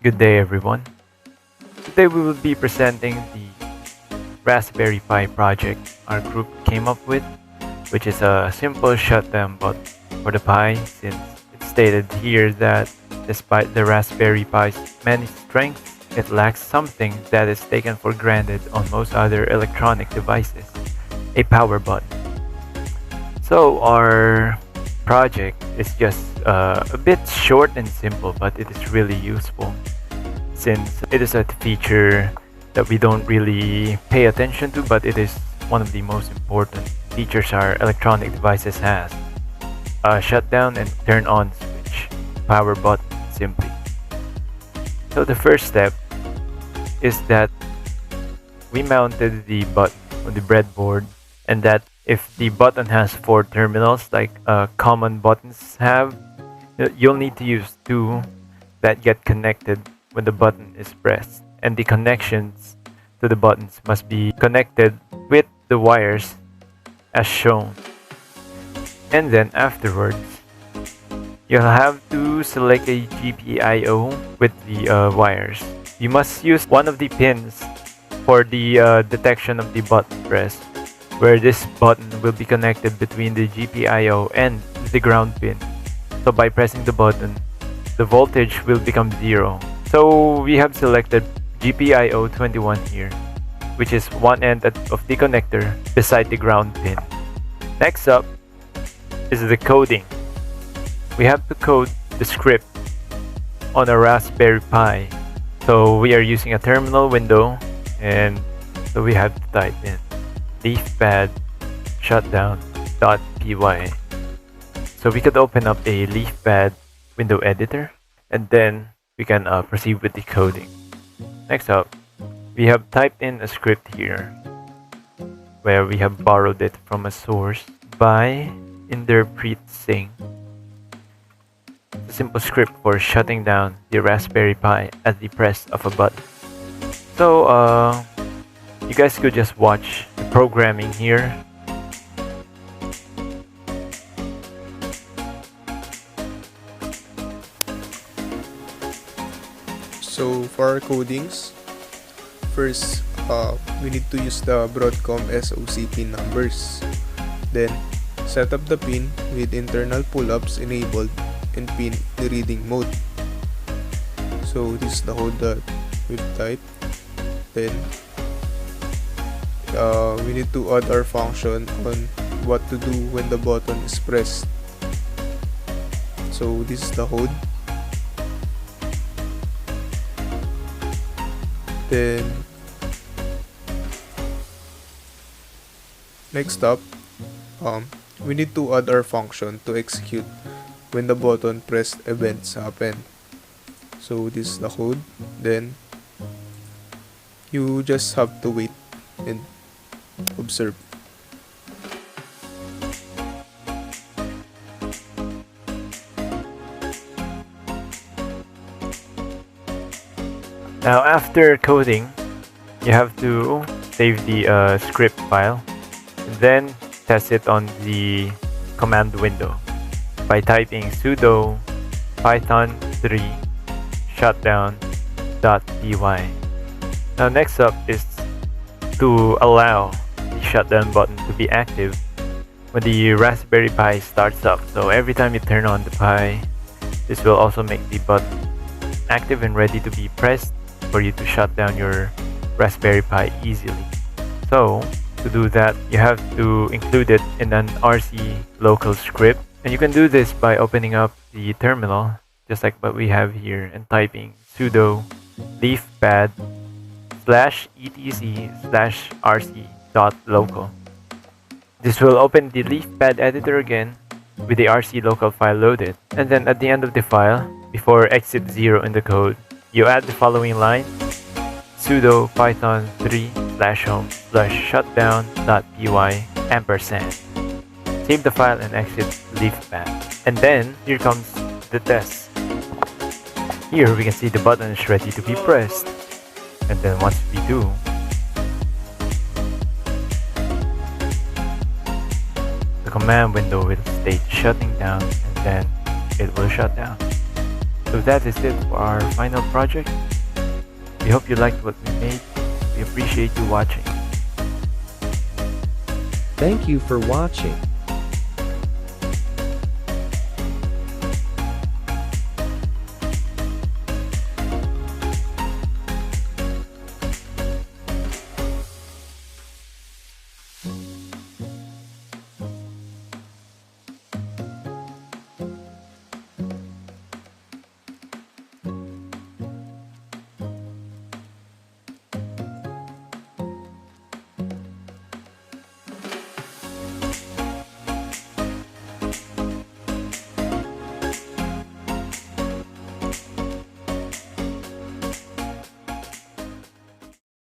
Good day, everyone. Today we will be presenting the Raspberry Pi project our group came up with, which is a simple shutdown button for the Pi, since it's stated here that despite the Raspberry Pi's many strengths, it lacks something that is taken for granted on most other electronic devices, a power button. So our project is just a bit short and simple, but it is really useful since it is a feature that we don't really pay attention to, but it is one of the most important features our electronic devices has. A shutdown and turn on switch, power button simply. So the first step is that we mounted the button on the breadboard, and that if the button has 4 terminals like common buttons have, you'll need to use 2 that get connected when the button is pressed, and the connections to the buttons must be connected with the wires as shown. And then afterwards, you'll have to select a GPIO with the wires. You must use one of the pins for the detection of the button press, where this button will be connected between the GPIO and the ground pin. So by pressing the button, the voltage will become 0. So we have selected GPIO 21 here, which is one end of the connector beside the ground pin. Next up is the coding. We have to code the script on a Raspberry Pi. So we are using a terminal window, and so we have to type in leafpad shutdown.py. So we could open up a leafpad window editor, and then we can proceed with the coding. Next up, we have typed in a script here, where we have borrowed it from a source by interpret-sing. It's a simple script for shutting down the Raspberry Pi at the press of a button. So you guys could just watch the programming here. So for our codings, first we need to use the Broadcom SoC pin numbers. Then set up the pin with internal pull-ups enabled and pin the reading mode. So this is the code that we've typed. Then we need to add our function on what to do when the button is pressed. So this is the code. Then next up, we need to add our function to execute when the button pressed events happen. So this is the code. Then you just have to wait and observe. Now after coding, you have to save the script file, and then test it on the command window by typing sudo python3 shutdown.py. Now next up is to allow the shutdown button to be active when the Raspberry Pi starts up. So every time you turn on the Pi, this will also make the button active and ready to be pressed for you to shut down your Raspberry Pi easily. So to do that, you have to include it in an RC local script, and you can do this by opening up the terminal just like what we have here and typing sudo leafpad /etc/rc.local. This will open the leafpad editor again with the RC local file loaded, and then at the end of the file, before exit 0 in the code, you add the following line: sudo python3/home/shutdown.py ampersand. Save the file and exit leafpad. And then here comes the test. Here we can see the button is ready to be pressed. And then once we do, the command window will state shutting down, and then it will shut down. So that is it for our final project. We hope you liked what we made. We appreciate you watching. Thank you for watching.